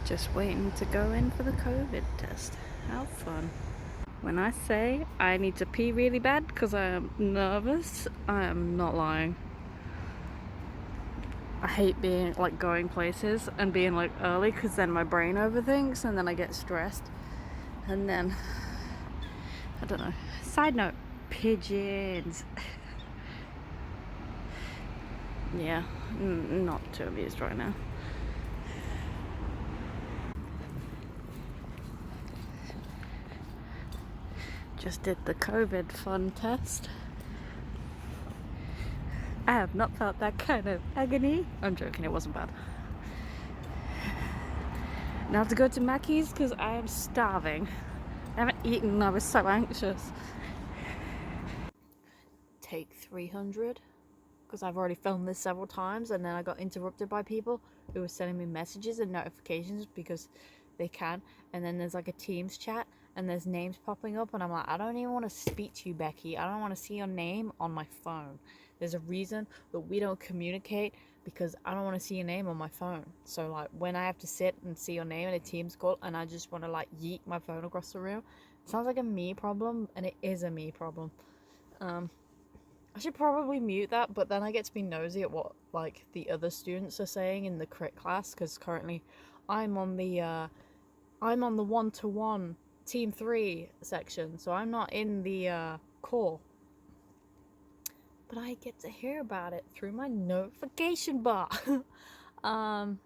Just waiting to go in for the COVID test. How fun. When I say I need to pee really bad because I am nervous, I am not lying. I hate being like going places and being like early because then my brain overthinks and then I get stressed. And then, I don't know. Side note, pigeons. Yeah, not too amused right now. Just did the COVID fun test. I have not felt that kind of agony. I'm joking, it wasn't bad. Now to go to Mackey's because I am starving. I haven't eaten, I was so anxious. Take 300 because I've already filmed this several times and then I got interrupted by people who were sending me messages and notifications because they can, and then there's like a Teams chat and there's names popping up and I'm like, I don't even want to speak to you, Becky. I don't want to see your name on my phone. There's a reason that we don't communicate because I don't want to see your name on my phone. So like when I have to sit and see your name in a Teams call and I just want to like yeet my phone across the room, it sounds like a me problem, and it is a me problem. I should probably mute that, but then I get to be nosy at what like the other students are saying in the crit class because currently I'm on the 1-to-1 team 3 section, so I'm not in the core, but I get to hear about it through my notification bar. So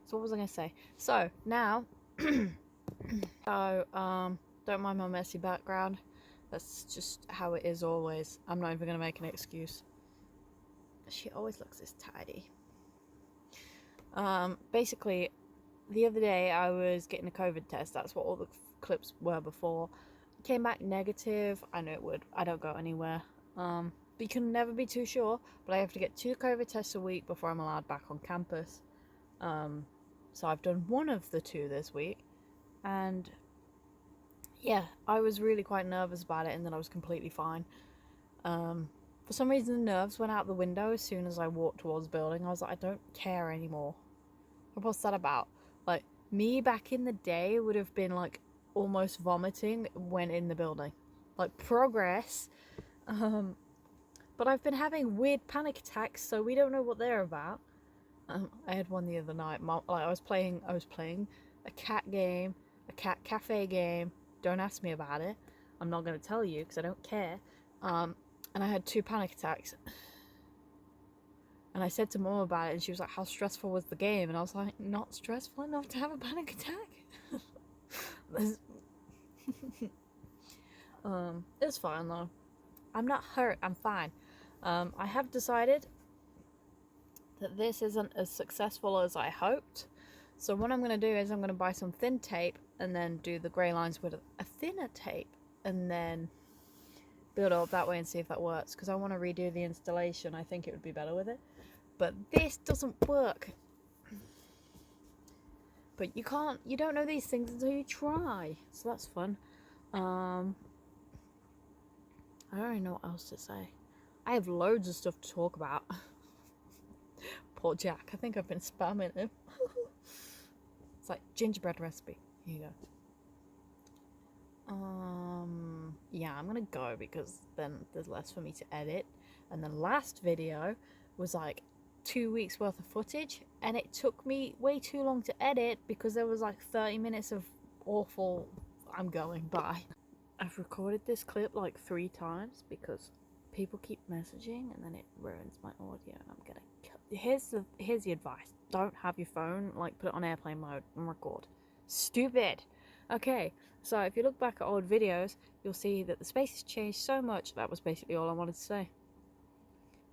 what was I gonna say? So now don't mind my messy background. That's just how it is always. I'm not even gonna make an excuse. She always looks this tidy. Basically, the other day I was getting a COVID test. That's what all the clips were before. Came back negative. I know it would. I don't go anywhere. But you can never be too sure. But I have to get 2 COVID tests a week before I'm allowed back on campus. So I've done one of the 2 this week. And yeah, I was really quite nervous about it, and then I was completely fine. For some reason, the nerves went out the window as soon as I walked towards the building. I was like, I don't care anymore. What's that about? Like, me back in the day would have been like almost vomiting when in the building. Like, progress. But I've been having weird panic attacks, so we don't know what they're about. I had one the other night. I was playing a cat game, a cat cafe game. Don't ask me about it. I'm not going to tell you because I don't care. And I had 2 panic attacks. And I said to Mom about it, and she was like, how stressful was the game? And I was like, not stressful enough to have a panic attack. It's fine though. I'm not hurt, I'm fine. I have decided that this isn't as successful as I hoped. So what I'm going to do is I'm going to buy some thin tape and then do the grey lines with a thinner tape and then build it up that way and see if that works, because I want to redo the installation. I think it would be better with it. But this doesn't work. But you don't know these things until you try. So that's fun. I don't really know what else to say. I have loads of stuff to talk about. Poor Jack. I think I've been spamming him. It's like gingerbread recipe. Here you go. Yeah, I'm gonna go because then there's less for me to edit. And the last video was like 2 weeks worth of footage, and it took me way too long to edit because there was like 30 minutes of awful I'm going by. I've recorded this clip like 3 times because people keep messaging and then it ruins my audio and I'm gonna kill. Here's the advice. Don't have your phone, like, put it on airplane mode and record. Stupid. Okay, so if you look back at old videos, you'll see that the space has changed so much. That was basically all I wanted to say.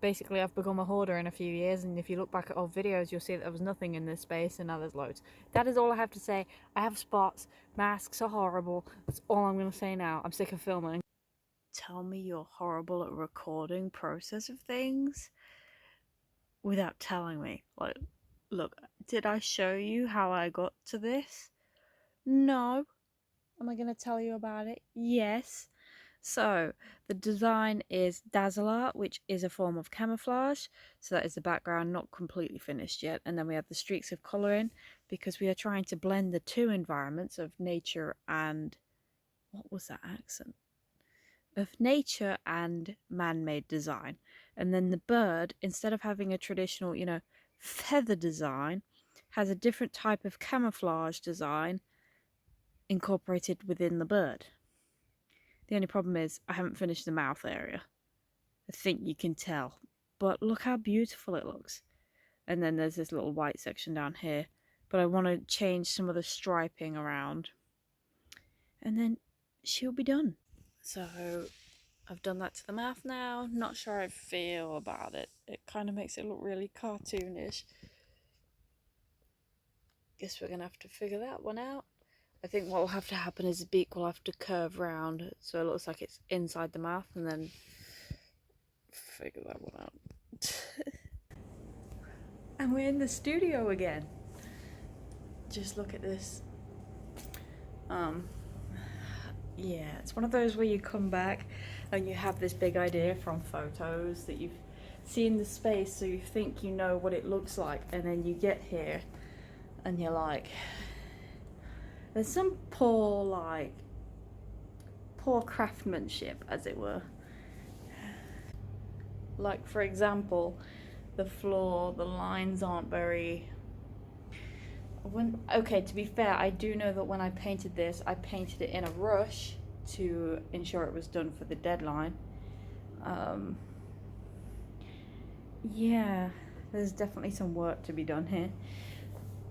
Basically, I've become a hoarder in a few years, and if you look back at old videos, you'll see that there was nothing in this space, and now there's loads. That is all I have to say. I have spots. Masks are horrible. That's all I'm going to say now. I'm sick of filming. Tell me you're horrible at recording process of things without telling me. Like, look, did I show you how I got to this? No. Am I going to tell you about it? Yes. So the design is Dazzle Art, which is a form of camouflage. So that is the background, not completely finished yet. And then we have the streaks of colour in, because we are trying to blend the two environments of nature and, what was that accent? Of nature and man-made design. And then the bird, instead of having a traditional, feather design, has a different type of camouflage design incorporated within the bird. The only problem is I haven't finished the mouth area. I think you can tell. But look how beautiful it looks. And then there's this little white section down here. But I want to change some of the striping around. And then she'll be done. So I've done that to the mouth now. Not sure how I feel about it. It kind of makes it look really cartoonish. Guess we're going to have to figure that one out. I think what will have to happen is the beak will have to curve round so it looks like it's inside the mouth, and then figure that one out. And we're in the studio again. Just look at this. Yeah, it's one of those where you come back and you have this big idea from photos that you've seen the space, so you think you know what it looks like, and then you get here and you're like, there's some poor craftsmanship, as it were. Like, for example, the floor, the lines aren't very... Okay, to be fair, I do know that when I painted this, I painted it in a rush to ensure it was done for the deadline. Yeah, there's definitely some work to be done here.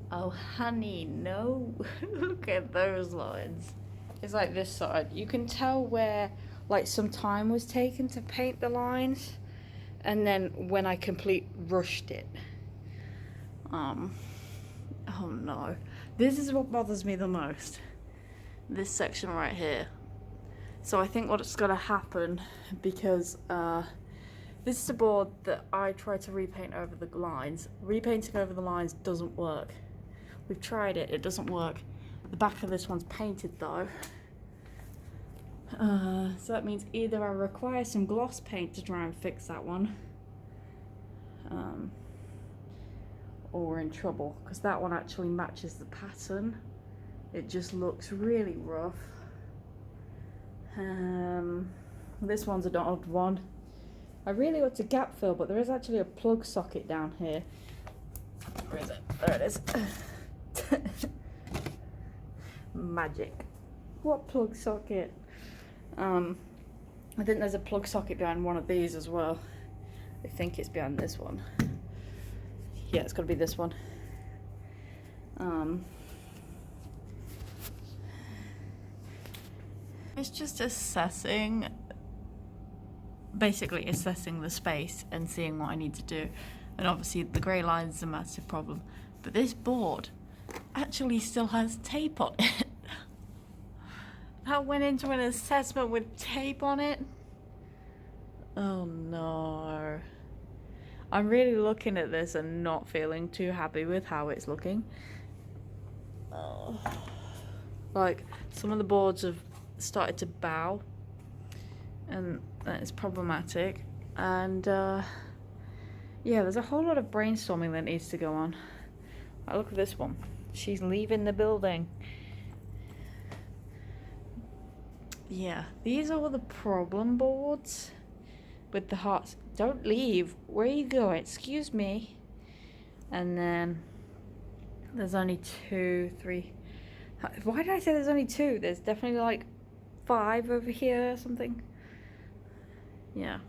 Oh, honey, no. Look at those lines. It's like this side. You can tell where, like, some time was taken to paint the lines, and then when I rushed it. Oh no. This is what bothers me the most. This section right here. So I think what's gonna happen, because this is a board that I tried to repaint over the lines. Repainting over the lines doesn't work. We've tried it, it doesn't work. The back of this one's painted though. So that means either I require some gloss paint to try and fix that one, or we're in trouble, because that one actually matches the pattern. It just looks really rough. This one's an odd one. I really ought to gap fill, but there is actually a plug socket down here. Where is it? There it is. Magic. What plug socket? I think there's a plug socket behind one of these as well. I think it's behind this one. Yeah, it's got to be this one. It's just basically assessing the space and seeing what I need to do. And obviously the grey line is a massive problem. But this board actually still has tape on it. I went into an assessment with tape on it. Oh no. I'm really looking at this and not feeling too happy with how it's looking. Oh. Like, some of the boards have started to bow, and that is problematic. And yeah, there's a whole lot of brainstorming that needs to go on. Look at this one. She's leaving the building. Yeah, these are all the problem boards with the hearts. Don't leave. Where are you going? Excuse me. And then there's only 2, 3. Why did I say there's only 2? There's definitely like 5 over here or something. Yeah.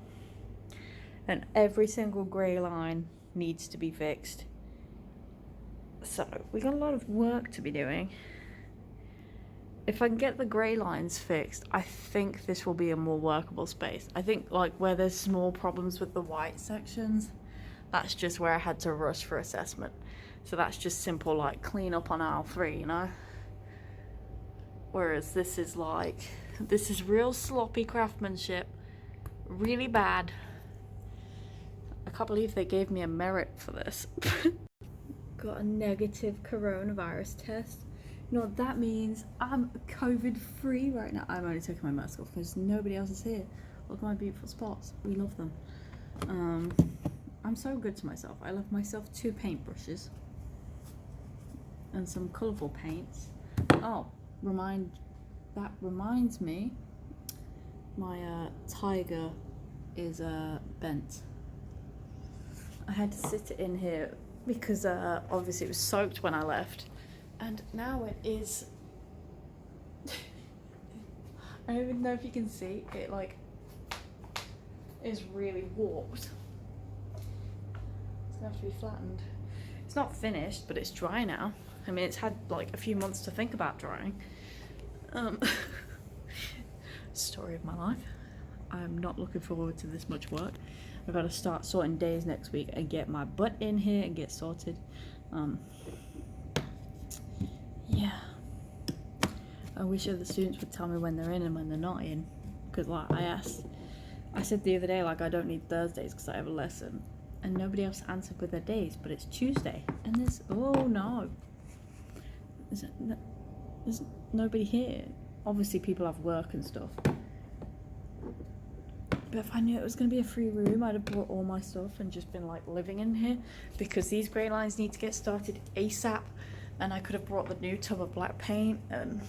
And every single grey line needs to be fixed. So we got a lot of work to be doing. If I can get the grey lines fixed, I think this will be a more workable space. I think, like, where there's small problems with the white sections, that's just where I had to rush for assessment. So that's just simple, like, clean up on aisle 3, you know? Whereas this is real sloppy craftsmanship. Really bad. I can't believe they gave me a merit for this. Got a negative coronavirus test. You know what that means? I'm COVID free right now. I'm only taking my mask off because nobody else is here. Look at my beautiful spots. We love them. I'm so good to myself. I left myself 2 paintbrushes and some colourful paints. Oh, that reminds me, my tiger is bent. I had to sit it in here because obviously it was soaked when I left, and now it is. I don't even know if you can see it, like, is really warped. It's gonna have to be flattened. It's not finished, but it's dry now. I mean, it's had like a few months to think about drying. Story of my life. I'm not looking forward to this much work. I've got to start sorting days next week and get my butt in here and get sorted. Yeah. I wish other students would tell me when they're in and when they're not in. Because like I said the other day, like, I don't need Thursdays because I have a lesson. And nobody else answered with their days, but it's Tuesday. And there's, oh no. There's nobody here. Obviously people have work and stuff. But if I knew it was going to be a free room, I'd have brought all my stuff and just been like living in here, because these grey lines need to get started ASAP. And I could have brought the new tub of black paint and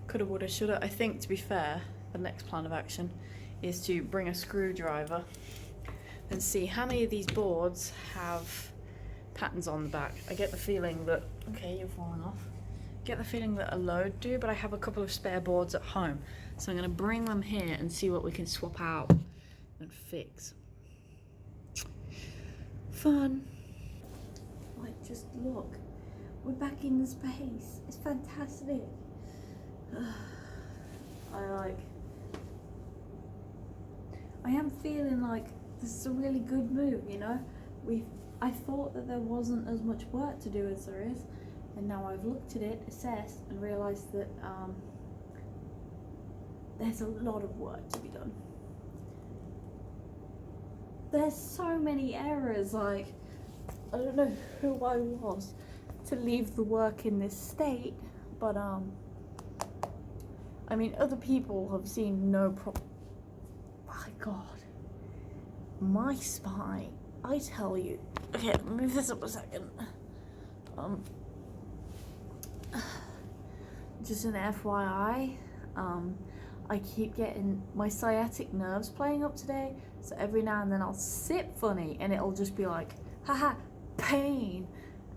coulda, woulda, shoulda. I think, to be fair, the next plan of action is to bring a screwdriver and see how many of these boards have patterns on the back. I get the feeling that, okay, you're falling off. Get the feeling that a load do, but I have a couple of spare boards at home. So I'm gonna bring them here and see what we can swap out and fix. Fun. Like, just look. We're back in the space. It's fantastic. I am feeling like this is a really good move, you know? I thought that there wasn't as much work to do as there is, and now I've looked at it, assessed, and realised that there's a lot of work to be done. There's so many errors, like, I don't know who I was to leave the work in this state, but I mean, other people have seen no problem. My God, my spine, I tell you. Okay, move this up a second. Just an FYI, I keep getting my sciatic nerves playing up today, so every now and then I'll sit funny and it'll just be like, haha, pain,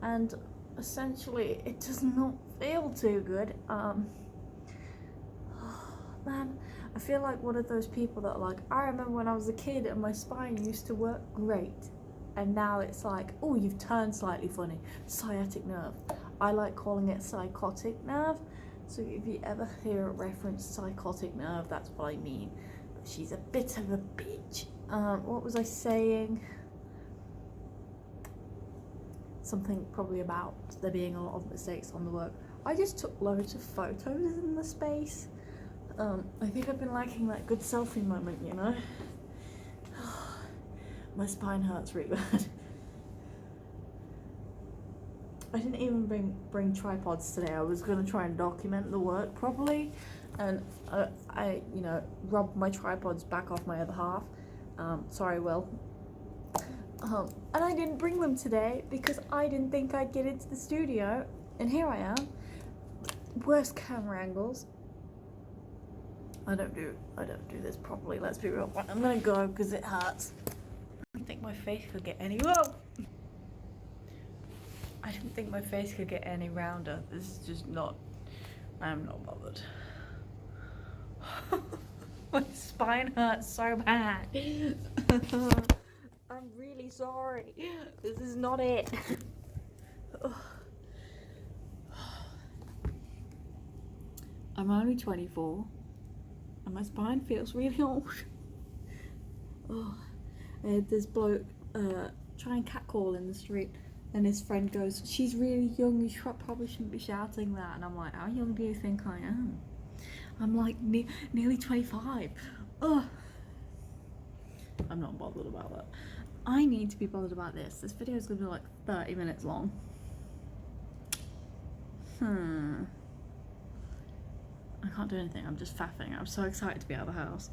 and essentially it does not feel too good. Man, I feel like one of those people that are like, I remember when I was a kid and my spine used to work great, and now it's like, oh, you've turned slightly funny. Sciatic nerve. I like calling it psychotic nerve. So if you ever hear a reference psychotic nerve, that's what I mean. But she's a bit of a bitch. What was I saying? Something probably about there being a lot of mistakes on the work. I just took loads of photos in the space. I think I've been lacking that good selfie moment, you know? My spine hurts really bad. I didn't even bring tripods today. I was going to try and document the work properly, and I rubbed my tripods back off my other half. Sorry, Will. And I didn't bring them today because I didn't think I'd get into the studio, and here I am. Worst camera angles. I don't do this properly, let's be real. I'm gonna go because it hurts. I didn't think my face could get any I didn't think my face could get any rounder. This is just not, I'm not bothered. My spine hurts so bad. I'm really sorry. This is not it. I'm only 24 and my spine feels really old. I had this bloke try and catcall in the street, and his friend goes, she's really young, you probably shouldn't be shouting that. And I'm like, how young do you think I am? I'm like nearly 25. Ugh. I'm not bothered about that. I need to be bothered about this. This video is going to be like 30 minutes long. I can't do anything. I'm just faffing. I'm so excited to be out of the house.